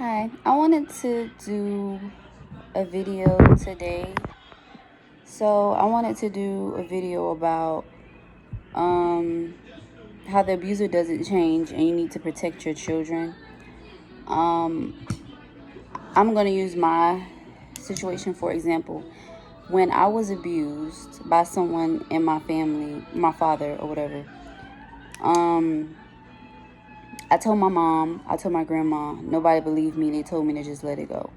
Hi, I wanted to do a video today. So I wanted to do a video about um, how the abuser doesn't change and you need to protect your children. Um, I'm going to use my situation for example. When I was abused by someone in my family, my father or whatever, I told my mom, I told my grandma, nobody believed me. They told me to just let it go.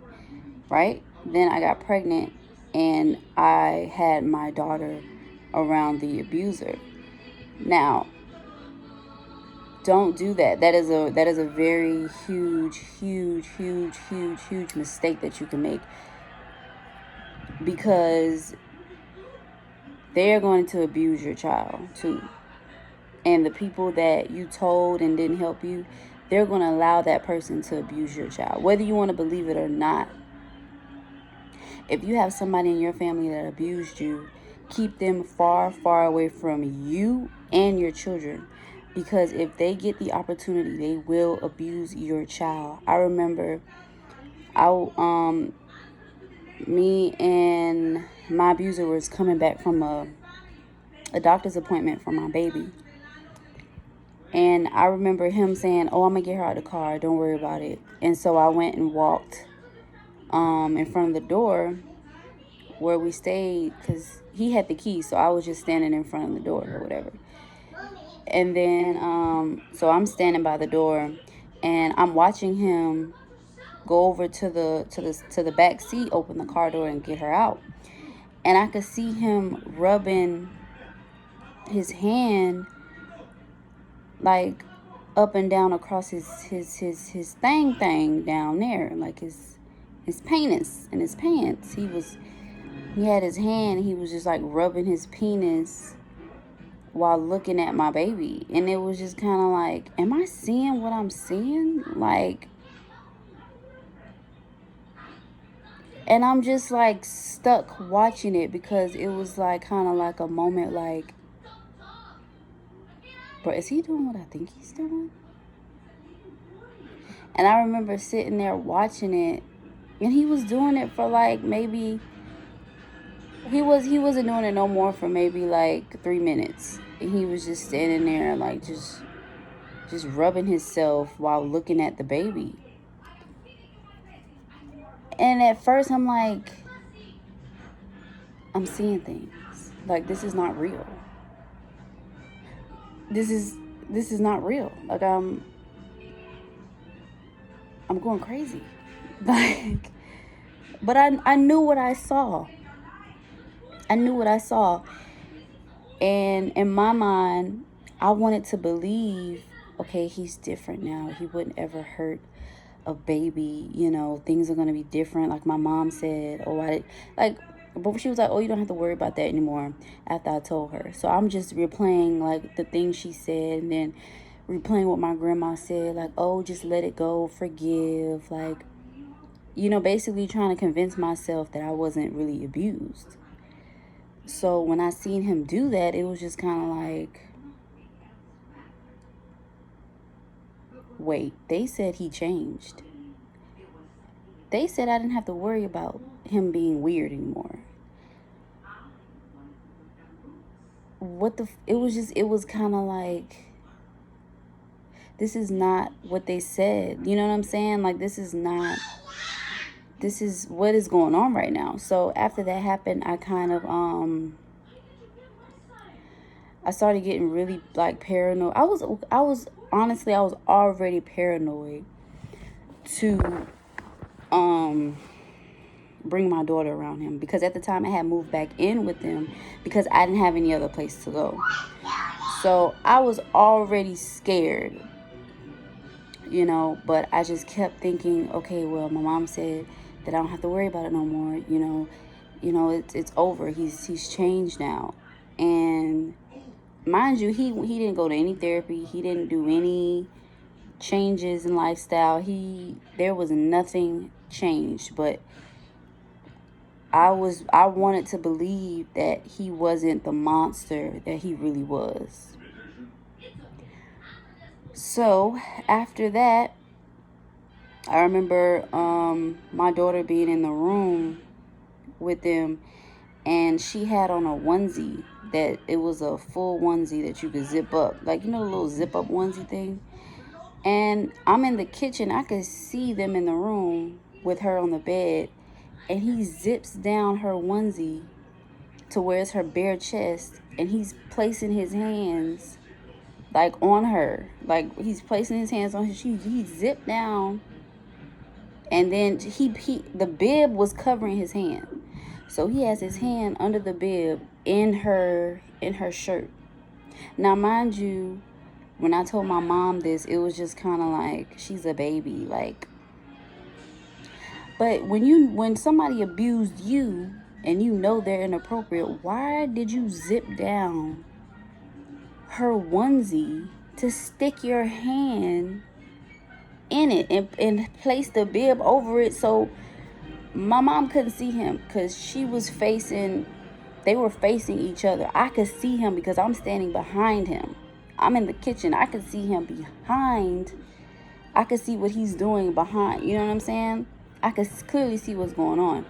Right? Then I got pregnant and I had my daughter around the abuser. Now, don't do that. That is a very huge mistake that you can make, because they're going to abuse your child too. And the people that you told and didn't help you, they're going to allow that person to abuse your child, whether you want to believe it or not. If you have somebody in your family that abused you, keep them far away from you and your children, because if they get the opportunity, they will abuse your child. I remember me and my abuser was coming back from a doctor's appointment for my baby. And I remember him saying, "Oh, I'm going to get her out of the car. Don't worry about it." And so I went and walked in front of the door where we stayed, because he had the key, so I was just standing in front of the door or whatever. And then so I'm standing by the door and I'm watching him go over to the back seat, open the car door and get her out. And I could see him rubbing his hand like up and down across his thing down there, like his penis and his pants. He had his hand, he was just like rubbing his penis while looking at my baby. And it was just kind of like, am I seeing what I'm seeing? Like, and I'm just like stuck watching it, because it was like kind of like a moment like, bro, is he doing what I think he's doing? And I remember sitting there watching it, and he was doing it for like maybe, he wasn't doing it no more for maybe like 3 minutes. And he was just standing there like just rubbing himself while looking at the baby. And at first I'm like, I'm seeing things. Like, this is not real. This is not real. Like, I'm going crazy. Like, but I knew what I saw. I knew what I saw. And in my mind, I wanted to believe, okay, he's different now. He wouldn't ever hurt a baby. You know, things are going to be different. Like my mom said, but she was like, "Oh, you don't have to worry about that anymore," after I told her. So I'm just replaying like the things she said, and then replaying what my grandma said, like, "Oh, just let it go, forgive," like, you know, basically trying to convince myself that I wasn't really abused. So when I seen him do that, it was just kind of like, wait, they said he changed. They said I didn't have to worry about him being weird anymore. It was kind of like, this is not what they said. You know what I'm saying? Like, this is what is going on right now. So after that happened, I kind of, I started getting really like paranoid. I was honestly, I was already paranoid to, bring my daughter around him, because at the time I had moved back in with them because I didn't have any other place to go. So I was already scared, you know, but I just kept thinking, okay, well, my mom said that I don't have to worry about it no more. You know, it's over. He's changed now. And mind you, he didn't go to any therapy. He didn't do any changes in lifestyle. There was nothing changed, but I wanted to believe that he wasn't the monster that he really was. So after that, I remember my daughter being in the room with them, and she had on a onesie that it was a full onesie that you could zip up, like, you know, the little zip up onesie thing. And I'm in the kitchen. I could see them in the room with her on the bed, and he zips down her onesie to where it's her bare chest, and he's placing his hands like on her, like he's placing his hands on her. He zipped down, and then he the bib was covering his hand, so he has his hand under the bib in her shirt. Now, mind you, when I told my mom this, it was just kind of like, she's a baby, like. But when somebody abused you and you know they're inappropriate, why did you zip down her onesie to stick your hand in it and place the bib over it? So my mom couldn't see him because they were facing each other. I could see him because I'm standing behind him. I'm in the kitchen. I could see him behind. I could see what he's doing behind. You know what I'm saying? I could clearly see what's going on.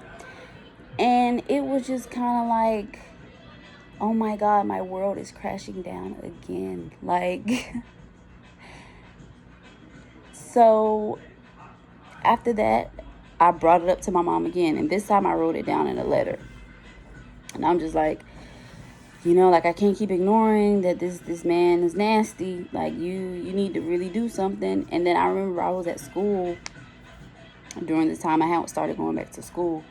And it was just kind of like, oh my God, my world is crashing down again. Like, so after that, I brought it up to my mom again. And this time I wrote it down in a letter. And I'm just like, like, I can't keep ignoring that this man is nasty. Like, you need to really do something. And then I remember I was at school during this time. I hadn't started going back to school.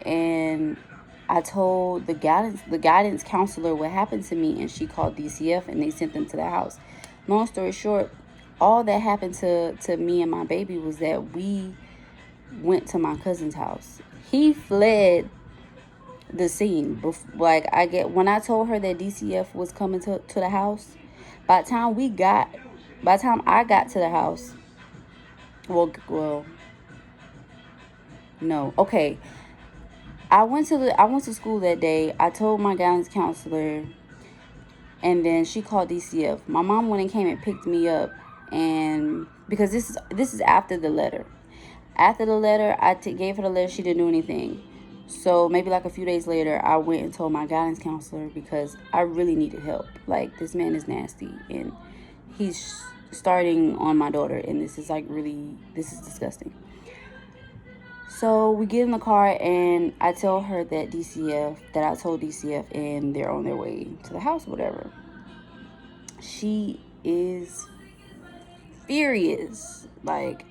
And I told the guidance counselor what happened to me, and she called DCF, and they sent them to the house. Long story short, all that happened to me and my baby was that we went to my cousin's house. He fled the scene. Like, when I told her that DCF was coming to the house, by the time I got to the house, no, okay. I went to school that day. I told my guidance counselor, and then she called DCF. My mom went and came and picked me up, and because this is after the letter. After the letter, I gave her the letter. She didn't do anything. So maybe like a few days later, I went and told my guidance counselor because I really needed help. Like, this man is nasty, and he's starting on my daughter, and this is disgusting. So we get in the car, and I tell her that I told DCF, and they're on their way to the house, whatever. She is furious. Like,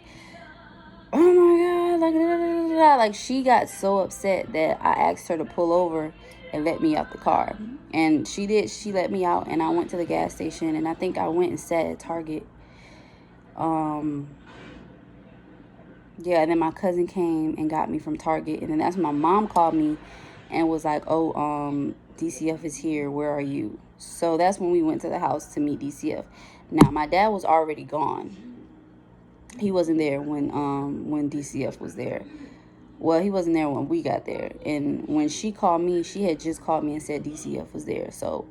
oh my God, like, da, da, da, da. Like, she got so upset that I asked her to pull over and let me out the car. And she did. She let me out, and I went to the gas station, and I think I went and sat at Target. Yeah, and then my cousin came and got me from Target, and then that's when my mom called me and was like, oh, DCF is here, where are you? So that's when we went to the house to meet DCF. Now, my dad was already gone. He wasn't there when DCF was there. Well, he wasn't there when we got there. And when she called me, she had just called me and said DCF was there. So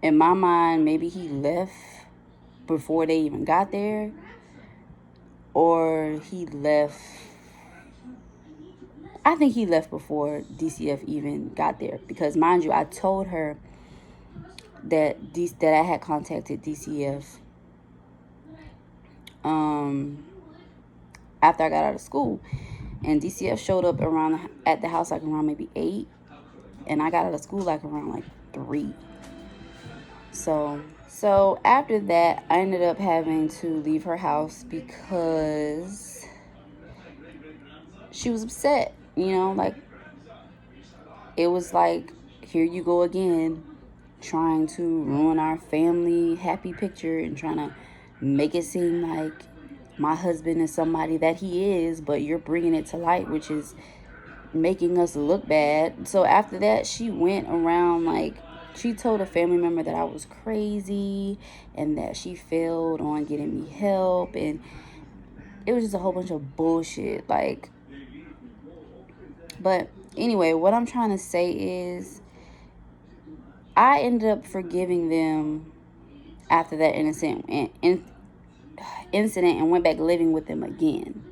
in my mind, maybe he left before they even got there, or he left. I think he left before DCF even got there, because, mind you, I told her that I had contacted DCF after I got out of school, and DCF showed up at the house like around maybe 8, and I got out of school like around like 3. So after that, I ended up having to leave her house because she was upset. Like, it was like, here you go again, trying to ruin our family happy picture and trying to make it seem like my husband is somebody that he is, but you're bringing it to light, which is making us look bad. So after that, she went around, like, she told a family member that I was crazy and that she failed on getting me help, and it was just a whole bunch of bullshit. Like, but anyway, what I'm trying to say is, I ended up forgiving them after that incident and went back living with them again.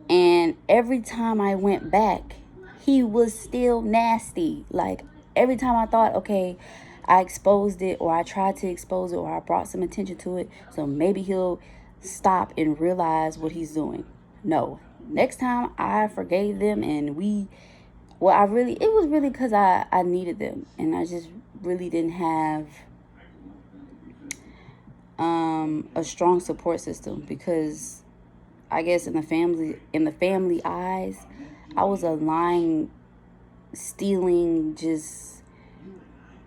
And every time I went back, he was still nasty. Like, every time I thought, okay, I exposed it, or I tried to expose it, or I brought some attention to it, so maybe he'll stop and realize what he's doing. No. Next time I forgave them, and it was really because I needed them, and I just really didn't have a strong support system, because I guess in the family eyes, I was a lying, stealing, just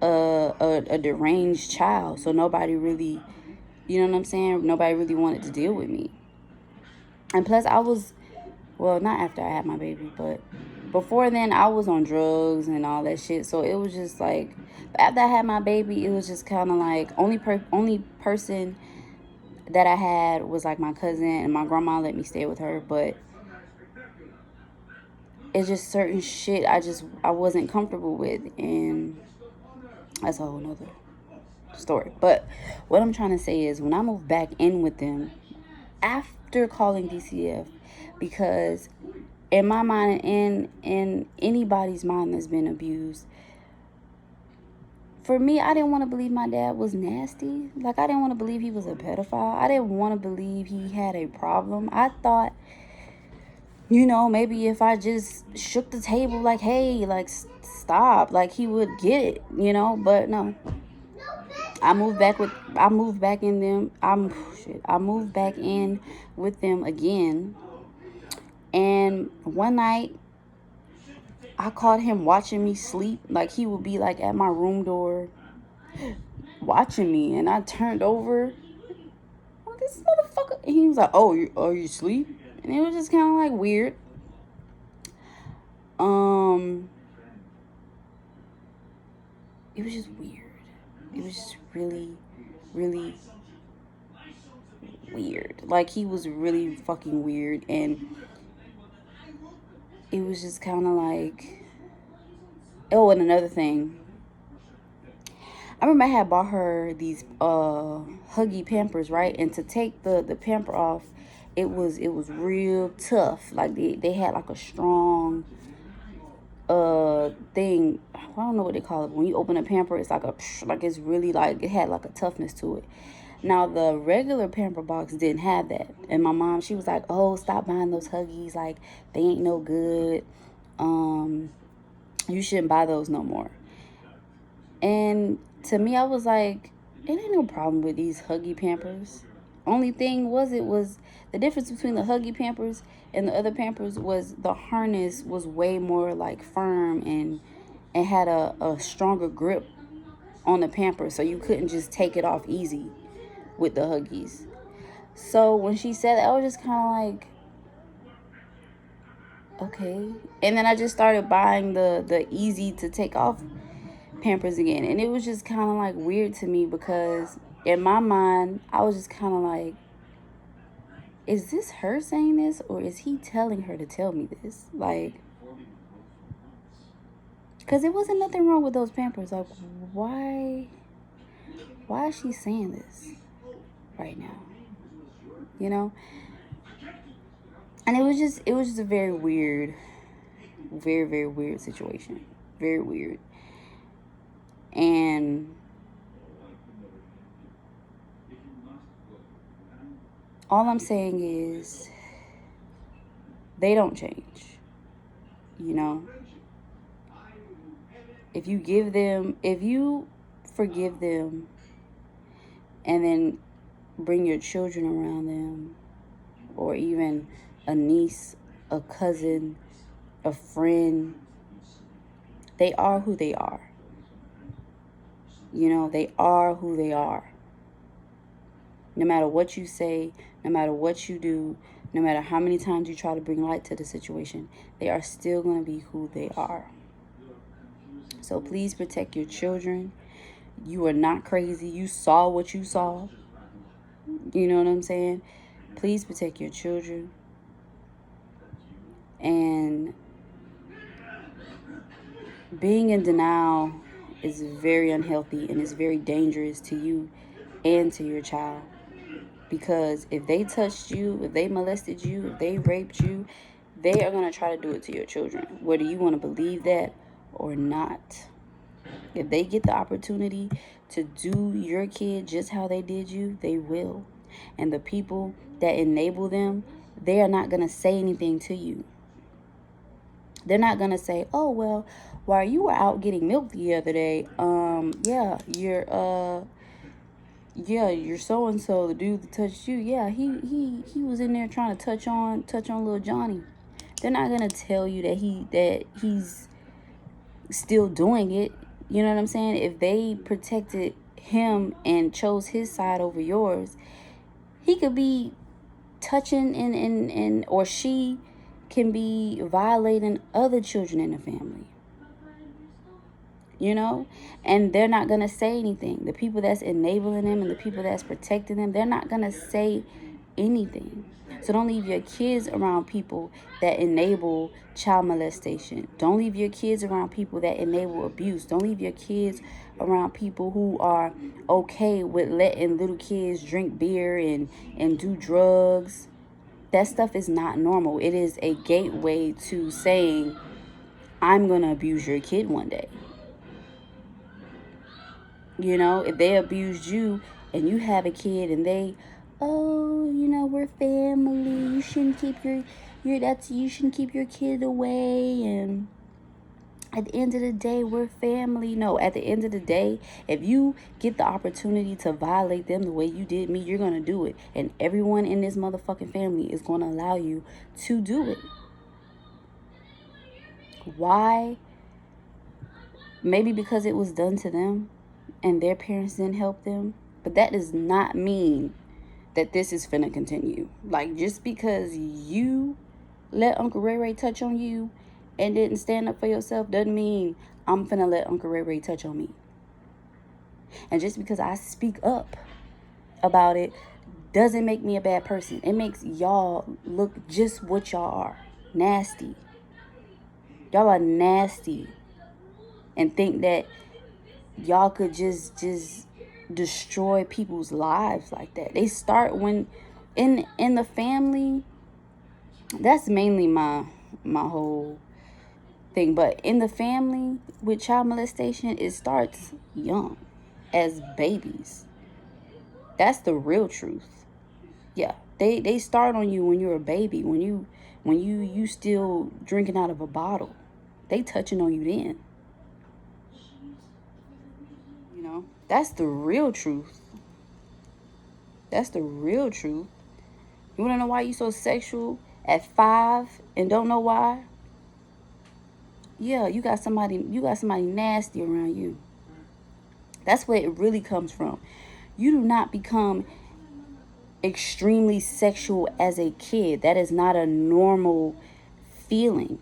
a deranged child. So nobody really, you know what I'm saying? Nobody really wanted to deal with me. And plus, not after I had my baby, but before then, I was on drugs and all that shit. So it was just like, after I had my baby, it was just kind of like, only person that I had was like my cousin, and my grandma let me stay with her. But it's just certain shit I wasn't comfortable with, and that's a whole nother story. But what I'm trying to say is, when I moved back in with them after calling DCF, because in my mind, and in anybody's mind that's been abused, for me, I didn't want to believe my dad was nasty. Like, I didn't want to believe he was a pedophile. I didn't want to believe he had a problem. I thought, maybe if I just shook the table, like, hey, like, stop, like, he would get it, but no. I moved back in with them again. And one night, I caught him watching me sleep. Like, he would be like at my room door watching me, and I turned over. Oh, this motherfucker. And he was like, "Oh, you asleep?" And it was just kind of like weird. It was just weird. It was just really, really weird. Like, he was really fucking weird, and it was just kind of like, oh, and another thing. I remember I had bought her these Huggy Pampers, right? And to take the pamper off, it was real tough. Like, they had like a strong thing. I don't know what they call it. When you open a pamper, it's like it's really like, it had like a toughness to it. Now, the regular pamper box didn't have that. And my mom, she was like, "Oh, stop buying those Huggies. Like, they ain't no good. You shouldn't buy those no more." And to me, I was like, it ain't no problem with these Huggy Pampers. Only thing was, the difference between the Huggy Pampers and the other Pampers was the harness was way more like firm, and it had a stronger grip on the Pamper, so you couldn't just take it off easy with the Huggies. So when she said that, I was just kind of like, okay. And then I just started buying the easy to take off Pampers again, and it was just kind of like weird to me, because in my mind, I was just kind of like, is this her saying this, or is he telling her to tell me this? Like, because there wasn't nothing wrong with those Pampers. Like, why is she saying this right now? And it was just a very weird, very, very weird situation. Very weird. And all I'm saying is, they don't change. If you forgive them, and then bring your children around them, or even a niece, a cousin, a friend, they are who they are. They are who they are. No matter what you say, no matter what you do, no matter how many times you try to bring light to the situation, they are still going to be who they are. So please protect your children. You are not crazy. You saw what you saw. You know what I'm saying? Please protect your children. And being in denial is very unhealthy, and it's very dangerous to you and to your child. Because if they touched you, if they molested you, if they raped you, they are going to try to do it to your children, whether you want to believe that or not. If they get the opportunity to do your kid just how they did you, they will. And the people that enable them, they are not going to say anything to you. They're not going to say, oh, well, while you were out getting milk the other day, you're so and so, the dude that touched you, he was in there trying to touch on little Johnny. They're not gonna tell you that he's still doing it. You know what I'm saying? If they protected him and chose his side over yours, he could be touching and or she can be violating other children in the family. You know, and they're not going to say anything. The people that's enabling them and the people that's protecting them, they're not going to say anything. So don't leave your kids around people that enable child molestation. Don't leave your kids around people that enable abuse. Don't leave your kids around people who are okay with letting little kids drink beer and do drugs. That stuff is not normal. It is a gateway to saying, I'm going to abuse your kid one day. You know, if they abused you and you have a kid and they, oh, you know, we're family. You shouldn't keep you shouldn't keep your kid away. And at the end of the day, we're family. No, at the end of the day, if you get the opportunity to violate them the way you did me, you're going to do it. And everyone in this motherfucking family is going to allow you to do it. Why? Maybe because it was done to them and their parents didn't help them. But that does not mean that this is finna continue. Like, just because you let Uncle Ray Ray touch on you and didn't stand up for yourself doesn't mean I'm finna let Uncle Ray Ray touch on me. And just because I speak up about it doesn't make me a bad person. It makes y'all look just what y'all are. Nasty. Y'all are nasty. And think that y'all could just destroy people's lives like that. They start when in the family. That's mainly my whole thing. But in the family with child molestation, it starts young, as babies. That's the real truth. Yeah, they start on you when you're a baby, when you still drinking out of a bottle. They touching on you then. You know, that's the real truth. That's the real truth. You want to know why you so sexual at 5 and don't know why? Yeah, you got somebody nasty around you. That's where it really comes from. You do not become extremely sexual as a kid. That is not a normal feeling.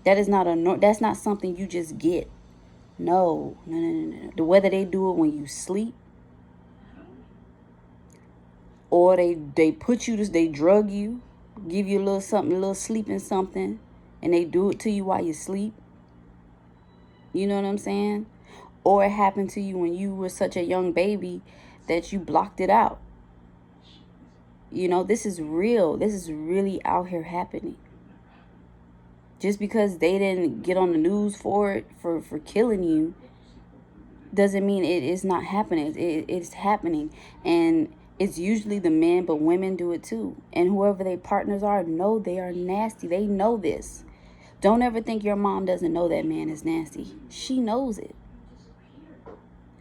That's not something you just get. No. The whether they do it when you sleep, or they put you to, they drug you, give you a little something, a little sleeping something, and they do it to you while you sleep. You know what I'm saying? Or it happened to you when you were such a young baby that you blocked it out. You know, this is real. This is really out here happening. Just because they didn't get on the news for it, for killing you, doesn't mean it is not happening. It's happening. And it's usually the men, but women do it too. And whoever their partners are, know they are nasty. They know this. Don't ever think your mom doesn't know that man is nasty. She knows it.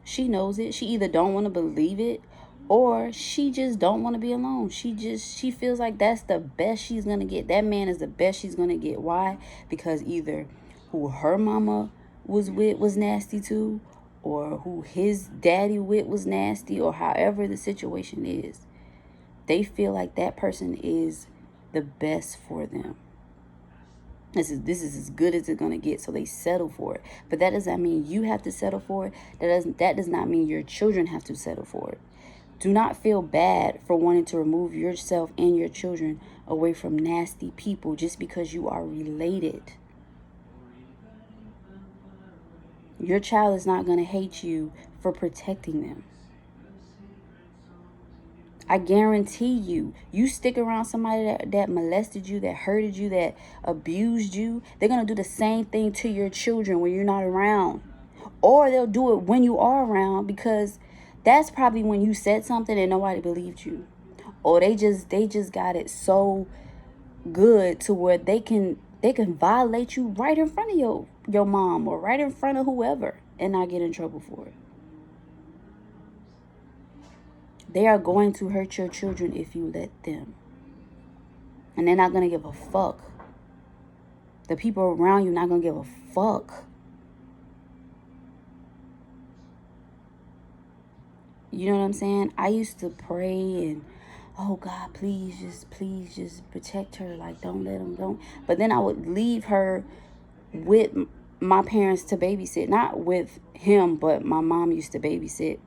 She knows it. She either don't want to believe it, or she just don't want to be alone. She feels like that's the best she's going to get. That man is the best she's going to get. Why? Because either who her mama was with was nasty too, or who his daddy with was nasty, or however the situation is. They feel like that person is the best for them. This is as good as it's going to get, so they settle for it. But that does not mean you have to settle for it. That does not mean your children have to settle for it. Do not feel bad for wanting to remove yourself and your children away from nasty people just because you are related. Your child is not going to hate you for protecting them. I guarantee you, you stick around somebody that molested you, that hurted you, that abused you, they're going to do the same thing to your children when you're not around. Or they'll do it when you are around, because that's probably when you said something and nobody believed you. Or they just got it so good to where they can violate you right in front of your mom or right in front of whoever and not get in trouble for it. They are going to hurt your children if you let them. And they're not going to give a fuck. The people around you not going to give a fuck. You know what I'm saying? I used to pray and, oh God, please just protect her. Like, don't let them, don't. But then I would leave her with my parents to babysit. Not with him, but my mom used to babysit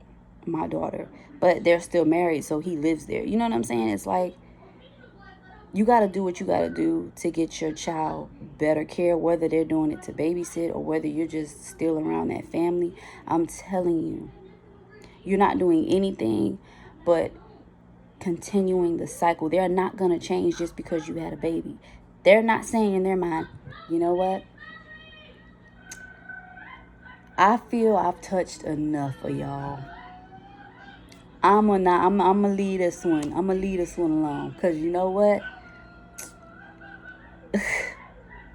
my daughter. But they're still married, so he lives there. You know what I'm saying? It's like, you got to do what you got to do to get your child better care, whether they're doing it to babysit or whether you're just still around that family. I'm telling you, you're not doing anything but continuing the cycle. They're not going to change just because you had a baby. They're not saying in their mind, you know what? I feel I've touched enough of y'all. I'm gonna leave this one. I'm gonna leave this one alone. Because you know what?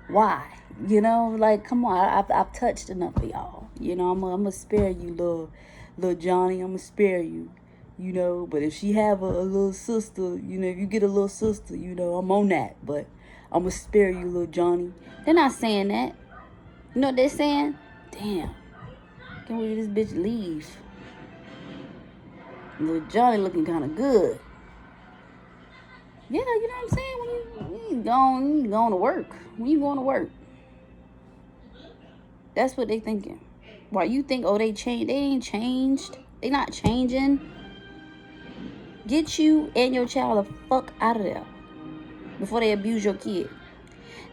Why? You know, like, come on. I've touched enough of y'all. You know, I'm gonna spare you, little Johnny. I'm gonna spare you. You know, but if she have a little sister, you know, if you get a little sister, you know, I'm on that. But I'm gonna spare you, little Johnny. They're not saying that. You know what they're saying? Damn. Can't wait till this bitch leave. Little Johnny looking kind of good. Yeah, you know what I'm saying? When you going to work. When you going to work. That's what they thinking. Why you think, oh, they changed? They ain't changed. They not changing. Get you and your child the fuck out of there before they abuse your kid.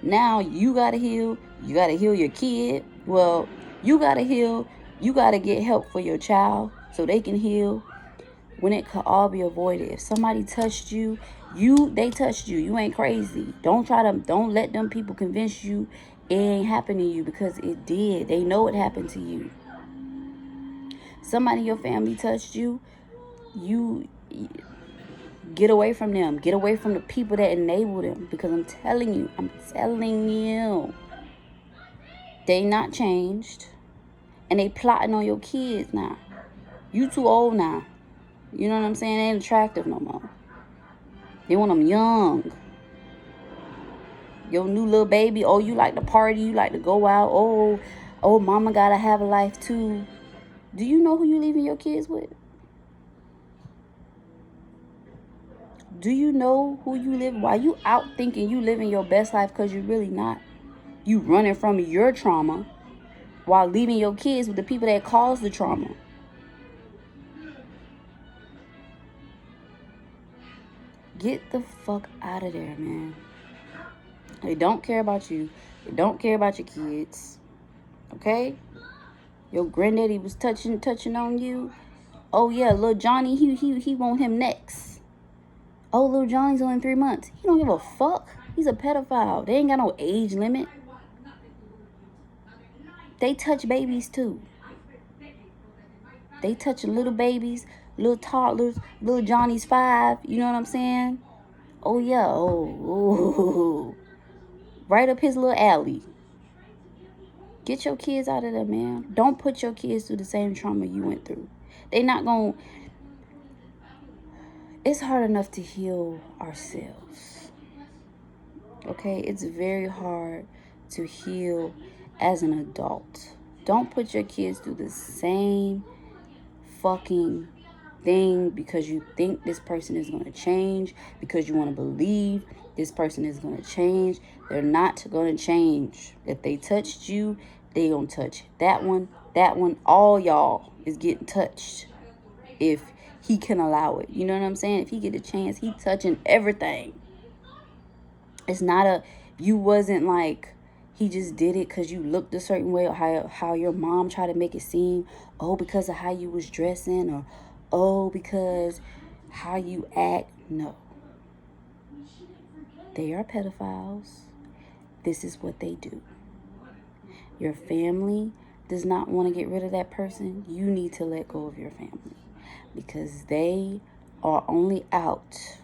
Now you gotta heal. You gotta heal your kid. Well, you gotta heal. You gotta get help for your child so they can heal. When it could all be avoided. If somebody touched you, they touched you. You ain't crazy. Don't let them people convince you it ain't happened to you, because it did. They know it happened to you. Somebody in your family touched you, you get away from them. Get away from the people that enable them, because I'm telling you, they not changed, and they plotting on your kids now. You too old now. You know what I'm saying? They ain't attractive no more. They want them young. Your new little baby. Oh, you like to party. You like to go out. Oh, mama gotta have a life too. Do you know who you leaving your kids with? Do you know who you live? Why you out thinking you living your best life, because you're really not. You running from your trauma while leaving your kids with the people that caused the trauma. Get the fuck out of there, man. They don't care about you. They don't care about your kids. Okay? Your granddaddy was touching on you. Oh yeah, little Johnny, he want him next. Oh, little Johnny's only 3 months. He don't give a fuck. He's a pedophile. They ain't got no age limit. They touch babies too. They touch little babies, little toddlers. Little Johnny's 5. You know what I'm saying? Oh yeah. Oh. Right up his little alley. Get your kids out of there, man. Don't put your kids through the same trauma you went through. They not gonna... It's hard enough to heal ourselves. Okay? It's very hard to heal as an adult. Don't put your kids through the same fucking thing because you think this person is going to change, because you want to believe this person is going to change. They're not going to change. If they touched you, they going to touch that one, all y'all is getting touched if he can allow it. You know what I'm saying? If he get a chance, he touching everything. It's not you wasn't like, he just did it because you looked a certain way, or how your mom tried to make it seem, oh, because of how you was dressing, or oh, because How you act, no. They are pedophiles. This is what they do. Your family does not want to get rid of that person. You need to let go of your family, because they are only out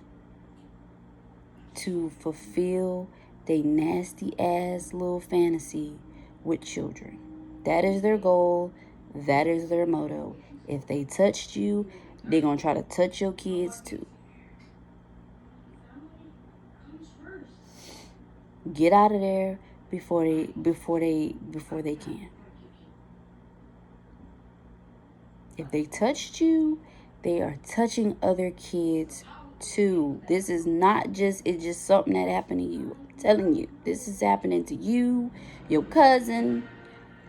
to fulfill their nasty ass little fantasy with children. That is their goal. That is their motto. If they touched you, they're going to try to touch your kids too. Get out of there before they can. If they touched you, they are touching other kids too. This is not just, it's just something that happened to you. I'm telling you, this is happening to you, your cousin,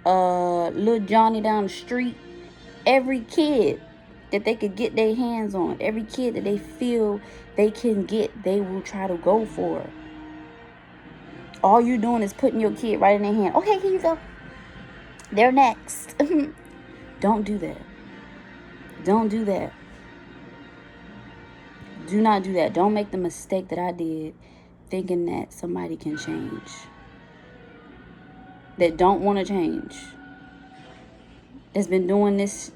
little Johnny down the street. Every kid that they could get their hands on, every kid that they feel they can get, they will try to go for. All you're doing is putting your kid right in their hand. Okay, here you go. They're next. Don't do that. Don't do that. Do not do that. Don't make the mistake that I did, thinking that somebody can change, that don't want to change, that's been doing this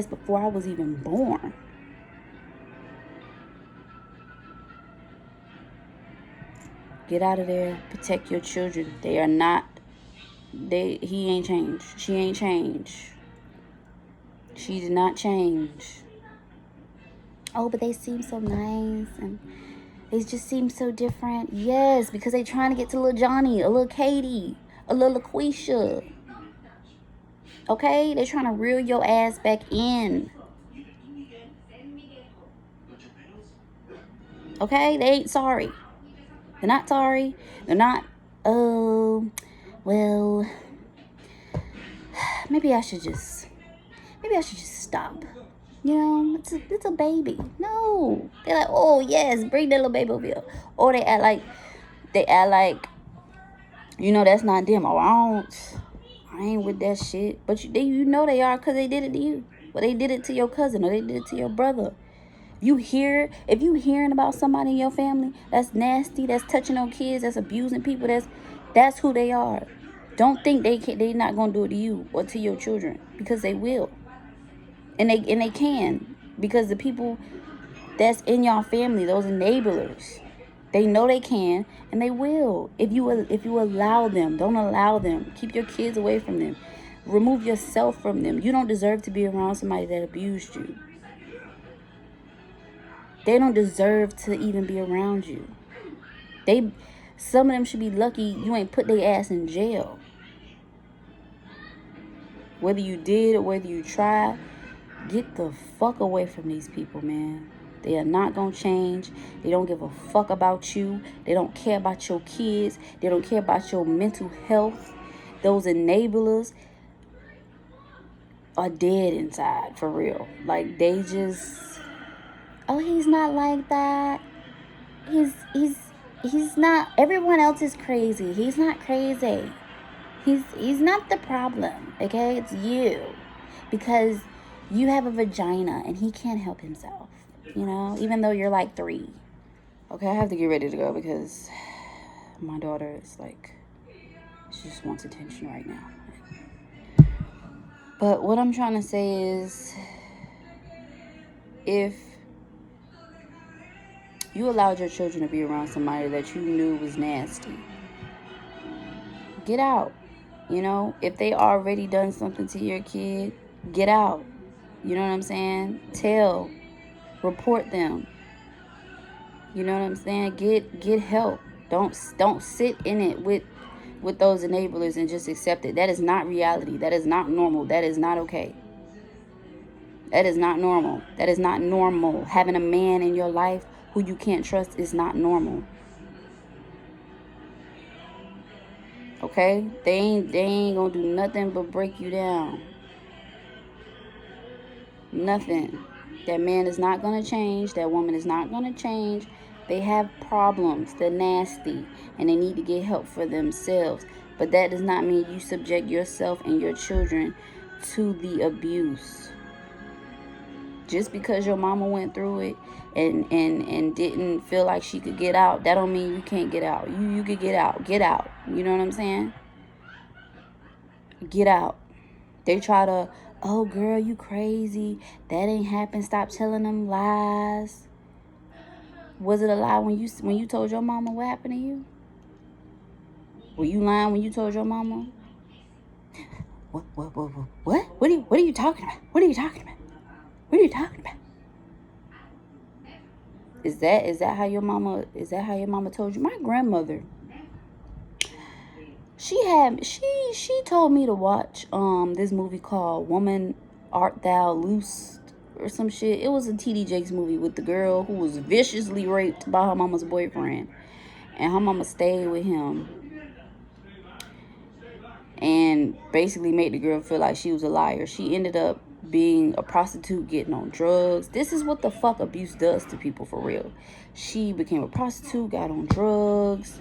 before I was even born. Get out of there. Protect your children. He ain't changed. She ain't changed. She did not change. Oh, but they seem so nice, and they just seem so different. Yes, because they trying to get to little Johnny, a little Katie, a little LaQuisha. Okay? They trying to reel your ass back in. Okay? They ain't sorry. They're not sorry. They're not, oh, well, maybe I should just stop. You know, it's a baby. No. They're like, oh, yes, bring that little baby over here. Or they act like, you know, that's not them. Oh, I ain't with that shit. But you know they are, because they did it to you. Well, they did it to your cousin, or they did it to your brother. If you hearing about somebody in your family that's nasty, that's touching on kids, that's abusing people, that's who they are. Don't think they're not gonna do it to you or to your children, because they will, and they can, because the people that's in your family, those enablers, they know they can, and they will. If you allow them, don't allow them. Keep your kids away from them. Remove yourself from them. You don't deserve to be around somebody that abused you. They don't deserve to even be around you. Some of them should be lucky you ain't put their ass in jail. Whether you did or whether you tried, get the fuck away from these people, man. They are not going to change. They don't give a fuck about you. They don't care about your kids. They don't care about your mental health. Those enablers are dead inside, for real. Like, they just... Oh, he's not like that. He's not. Everyone else is crazy. He's not crazy. He's not the problem. Okay, it's you, because you have a vagina and he can't help himself. You know, even though you're like 3. Okay, I have to get ready to go because my daughter is like, she just wants attention right now. But what I'm trying to say is, if you allowed your children to be around somebody that you knew was nasty, get out. You know, if they already done something to your kid, get out. You know what I'm saying? Tell, report them. You know what I'm saying? Get help. Don't sit in it with those enablers and just accept it. That is not reality. That is not normal. That is not okay. That is not normal. That is not normal. Having a man in your life who you can't trust is not normal. Okay? They ain't gonna do nothing but break you down. Nothing. That man is not gonna change. That woman is not gonna change. They have problems. They're nasty, and they need to get help for themselves. But that does not mean you subject yourself and your children to the abuse. Just because your mama went through it and didn't feel like she could get out, that don't mean you can't get out. You could get out. Get out. You know what I'm saying? Get out. They try to, oh girl, you crazy. That ain't happened. Stop telling them lies. Was it a lie when you told your mama what happened to you? Were you lying when you told your mama? What? What are you talking about? What are you talking about? What are you talking about? Is that how your mama told you? My grandmother, she told me to watch this movie called Woman Art Thou Loosed or some shit. It was a TD Jakes movie with the girl who was viciously raped by her mama's boyfriend, and her mama stayed with him and basically made the girl feel like she was a liar. She ended up being a prostitute, getting on drugs. This is what the fuck abuse does to people, for real. She became a prostitute, got on drugs,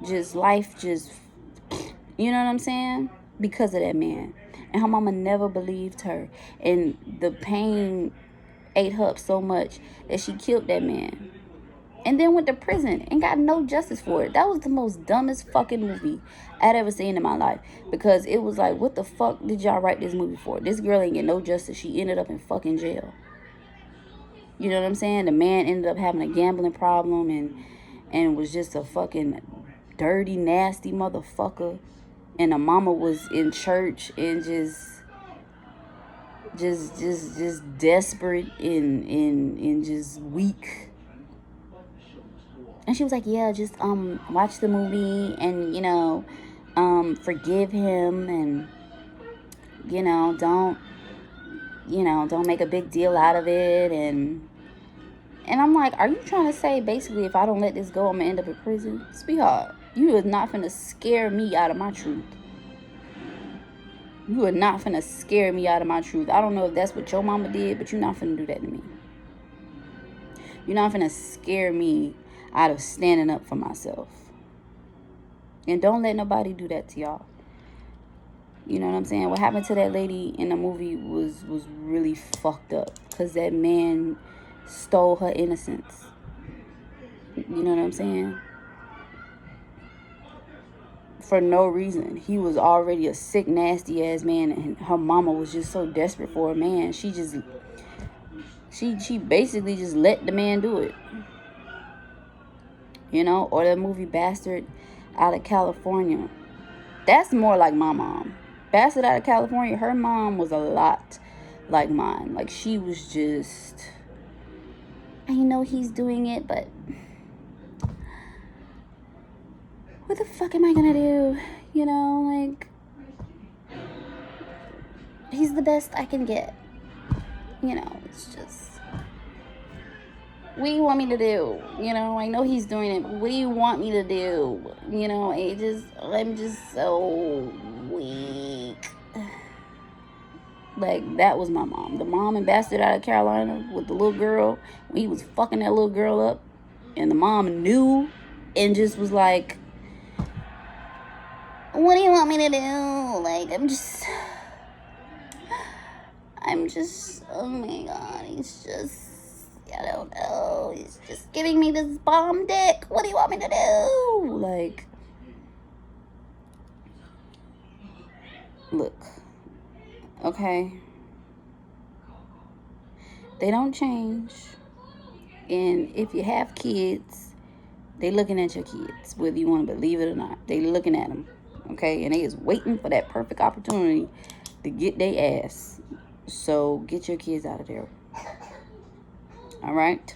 just life just, you know what I'm saying, because of that man. And her mama never believed her, and the pain ate her up so much that she killed that man and then went to prison and got no justice for it. That was the most dumbest fucking movie I'd ever seen in my life, because it was like, what the fuck did y'all write this movie for? This girl ain't get no justice. She ended up in fucking jail. You know what I'm saying? The man ended up having a gambling problem and was just a fucking dirty, nasty motherfucker. And the mama was in church and just desperate and just weak. And she was like, yeah, just watch the movie and, you know, forgive him, and, you know, don't make a big deal out of it. And I'm like, are you trying to say basically if I don't let this go, I'm gonna end up in prison? Sweetheart, you is not finna scare me out of my truth. You are not finna scare me out of my truth. I don't know if that's what your mama did, but you're not finna do that to me. You're not finna scare me out of standing up for myself. And don't let nobody do that to y'all. You know what I'm saying? What happened to that lady in the movie was really fucked up, because that man stole her innocence. You know what I'm saying? For no reason. He was already a sick, nasty ass man, and her mama was just so desperate for a man. She basically just let the man do it. You know? Or that movie Bastard Out of California. That's more like my mom. Bastard Out of California, her mom was a lot like mine. Like, she was just, I know he's doing it, but what the fuck am I gonna do? You know, like, he's the best I can get. You know, it's just, what do you want me to do? You know, I know he's doing it, but what do you want me to do? You know, I'm just so weak. Like, that was my mom. The mom in Bastard Out of Carolina with the little girl, when he was fucking that little girl up, and the mom knew and just was like, what do you want me to do? Like, I'm just, oh my God, he's just, I don't know, he's just giving me this bomb dick. What do you want me to do? Like, look, okay, they don't change. And if you have kids, they looking at your kids, whether you want to believe it or not. They looking at them, okay? And they is waiting for that perfect opportunity to get their ass. So get your kids out of there. All right?